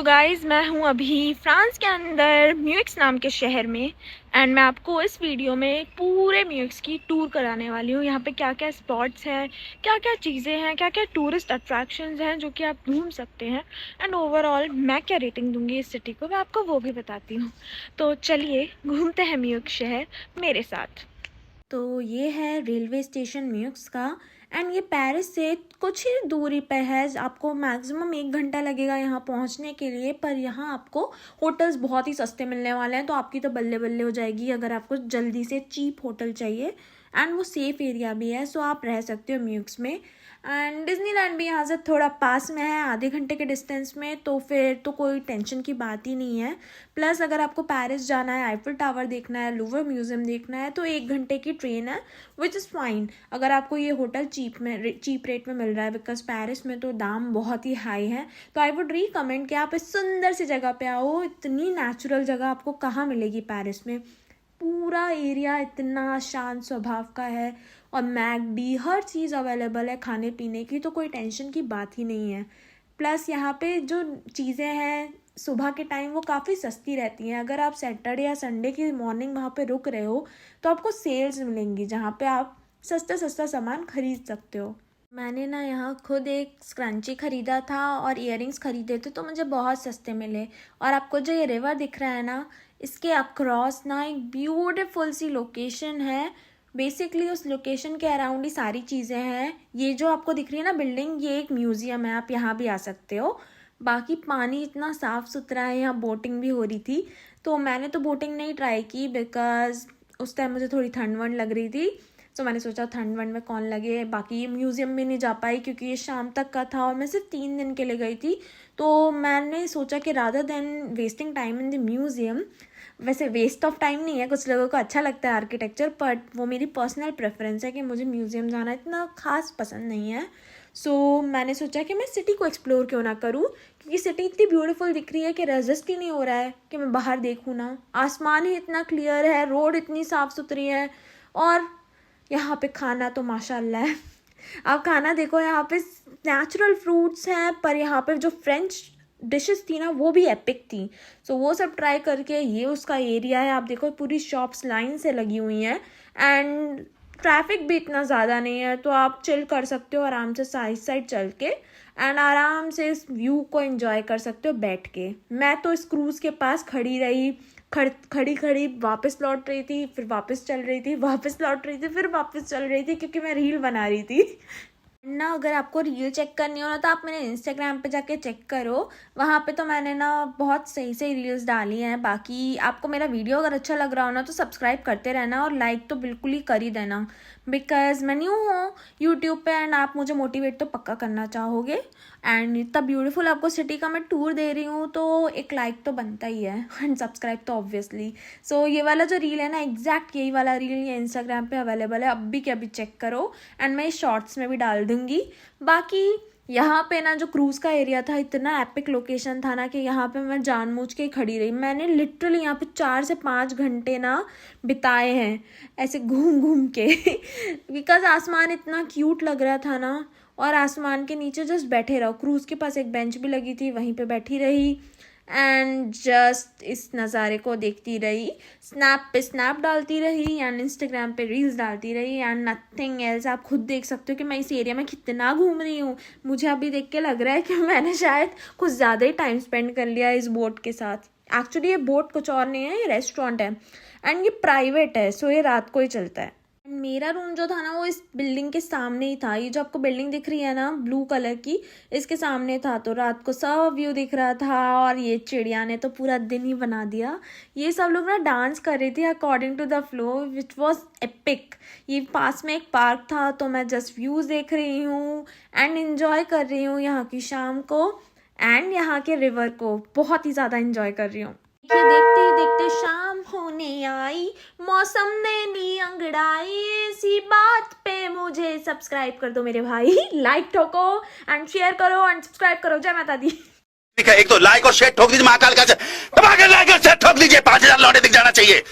So guys मैं हूँ अभी फ्रांस के अंदर म्यूक्स नाम के शहर में एंड मैं आपको इस वीडियो में पूरे म्यूक्स की टूर कराने वाली हूँ। यहाँ पे क्या क्या स्पॉट्स हैं, क्या क्या चीज़ें हैं, क्या क्या टूरिस्ट अट्रैक्शंस हैं जो कि आप घूम सकते हैं एंड ओवरऑल मैं क्या रेटिंग दूँगी इस सिटी को, मैं आपको वो भी बताती हूँ। तो चलिए घूमते हैं म्यूक्स शहर मेरे साथ। तो ये है रेलवे स्टेशन म्यूक्स का एंड ये पेरिस से कुछ ही दूरी पे है। आपको मैक्सिमम 1 घंटा लगेगा यहाँ पहुँचने के लिए, पर यहाँ आपको होटल्स बहुत ही सस्ते मिलने वाले हैं, तो आपकी तो बल्ले बल्ले हो जाएगी अगर आपको जल्दी से चीप होटल चाहिए। एंड वो सेफ़ एरिया भी है, सो आप रह सकते हो म्यूक्स में। एंड डिज्नीलैंड भी यहाँ से थोड़ा पास में है, आधे घंटे के डिस्टेंस में, तो फिर तो कोई टेंशन की बात ही नहीं है। प्लस अगर आपको पेरिस जाना है, आईफिल टावर देखना है, लूवर म्यूज़ियम देखना है, तो 1 घंटे की ट्रेन है विच इज़ फाइन अगर आपको ये होटल चीप रेट में मिल रहा है, बिकॉज पेरिस में तो दाम बहुत ही हाई है। तो आई वुड रिकमेंड कि आप इस सुंदर सी जगह पे आओ। इतनी नेचुरल जगह आपको कहाँ मिलेगी पेरिस में। पूरा एरिया इतना शांत स्वभाव का है और मैकडी हर चीज़ अवेलेबल है खाने पीने की, तो कोई टेंशन की बात ही नहीं है। प्लस यहाँ पे जो चीज़ें हैं सुबह के टाइम वो काफ़ी सस्ती रहती हैं। अगर आप सैटरडे या संडे की मॉर्निंग वहाँ पे रुक रहे हो तो आपको सेल्स मिलेंगी जहाँ पे आप सस्ता सस्ता सामान खरीद सकते हो। मैंने ना यहाँ खुद एक स्क्रंची ख़रीदा था और इयररिंग्स ख़रीदे थे, तो मुझे बहुत सस्ते मिले। और आपको जो ये रिवर दिख रहा है ना, इसके अक्रॉस ना एक ब्यूटीफुल सी लोकेशन है। बेसिकली उस लोकेशन के अराउंड ही सारी चीज़ें हैं। ये जो आपको दिख रही है ना बिल्डिंग, ये एक म्यूज़ियम है, आप यहाँ भी आ सकते हो। बाकी पानी इतना साफ़ सुथरा है, यहाँ बोटिंग भी हो रही थी। तो मैंने तो बोटिंग नहीं ट्राई की बिकॉज़ उस टाइम मुझे थोड़ी ठंड वंड लग रही थी, तो मैंने सोचा ठंड वंड में कौन लगे। बाकी ये म्यूज़ियम भी नहीं जा पाई क्योंकि ये शाम तक का था और मैं सिर्फ 3 दिन के लिए गई थी। तो मैंने सोचा कि rather than wasting time in the museum, वैसे वेस्ट ऑफ टाइम नहीं है, कुछ लोगों को अच्छा लगता है आर्किटेक्चर, बट वो मेरी पर्सनल प्रेफरेंस है कि मुझे म्यूज़ियम जाना इतना ख़ास पसंद नहीं है। सो मैंने सोचा कि मैं सिटी को एक्सप्लोर क्यों ना करूँ, क्योंकि सिटी इतनी ब्यूटीफुल दिख रही है कि रेजिस्ट ही नहीं हो रहा है कि मैं बाहर देखूँ ना। आसमान ही इतना क्लियर है, रोड इतनी साफ़ सुथरी है, और यहाँ पे खाना तो माशाल्लाह है। आप खाना देखो, यहाँ पे नेचुरल फ्रूट्स हैं, पर यहाँ पे जो फ्रेंच डिशेस थी ना वो भी एपिक थी। सो वो सब ट्राई करके, ये उसका एरिया है, आप देखो पूरी शॉप्स लाइन से लगी हुई हैं एंड ट्रैफिक भी इतना ज़्यादा नहीं है, तो आप चिल कर सकते हो आराम से साइड चल के एंड आराम से इस व्यू को एंजॉय कर सकते हो बैठ के। मैं तो इस क्रूज़ के पास खड़ी रही, खड़ी वापस लौट रही थी, फिर वापस चल रही थी, वापस लौट रही थी, फिर वापस चल रही थी, क्योंकि मैं रील बना रही थी ना। अगर आपको रील चेक करनी हो ना तो आप मेरे इंस्टाग्राम पे जाके चेक करो, वहाँ पे तो मैंने ना बहुत सही सही रील्स डाली हैं। बाकी आपको मेरा वीडियो अगर अच्छा लग रहा हो ना तो सब्सक्राइब करते रहना और लाइक तो बिल्कुल ही कर ही देना, बिकॉज़ मैं न्यू हूँ यूट्यूब पे एंड आप मुझे मोटिवेट तो पक्का करना चाहोगे। एंड इतना ब्यूटीफुल आपको सिटी का मैं टूर दे रही हूँ तो एक लाइक तो बनता ही है एंड सब्सक्राइब तो ऑब्वियसली। सो ये वाला जो रील है ना, एग्जैक्ट यही वाला रील ये इंस्टाग्राम पे अवेलेबल है, अभी के अभी चेक करो एंड मैं शॉर्ट्स में भी डाल दूँगी। बाकी यहाँ पे ना जो क्रूज़ का एरिया था, इतना एपिक लोकेशन था ना कि यहाँ पे मैं जानबूझ के खड़ी रही। मैंने लिटरली यहाँ पे 4 से 5 घंटे ना बिताए हैं ऐसे घूम घूम के बिकॉज आसमान इतना क्यूट लग रहा था ना, और आसमान के नीचे जस्ट बैठे रहो। क्रूज़ के पास एक बेंच भी लगी थी, वहीं पे बैठी रही एंड जस्ट इस नज़ारे को देखती रही, स्नैप पे स्नैप डालती रही एंड इंस्टाग्राम पे रील्स डालती रही एंड नथिंग एल्स। आप खुद देख सकते हो कि मैं इस एरिया में कितना घूम रही हूँ। मुझे अभी देख के लग रहा है कि मैंने शायद कुछ ज़्यादा ही टाइम स्पेंड कर लिया इस बोट के साथ। एक्चुअली ये बोट कुछ और नहीं है, ये रेस्टोरेंट है एंड ये प्राइवेट है, सो ये रात को ही चलता है। मेरा रूम जो था ना वो इस बिल्डिंग के सामने ही था। ये जो आपको बिल्डिंग दिख रही है ना ब्लू कलर की, इसके सामने था, तो रात को सब व्यू दिख रहा था। और ये चिड़िया ने तो पूरा दिन ही बना दिया। ये सब लोग ना डांस कर रही थी according to the flow which was epic. ये पास में एक पार्क था, तो मैं जस्ट व्यूज़ देख रही हूँ एंड इन्जॉय कर रही हूँ यहाँ की शाम को एंड यहाँ के रिवर को बहुत ही ज़्यादा इन्जॉय कर रही हूँ। देखते देखते शाम होने आई, मौसम ने ली अंगड़ाई, इसी बात पे मुझे सब्सक्राइब कर दो मेरे भाई। लाइक ठोको एंड शेयर करो एंड सब्सक्राइब करो। जय माता दी। एक तो लाइक और शेयर ठोक दीजिए, महाकाल का दबा के लाइक और शेयर ठोक दीजिए, 5000 लौटे दिख जाना चाहिए।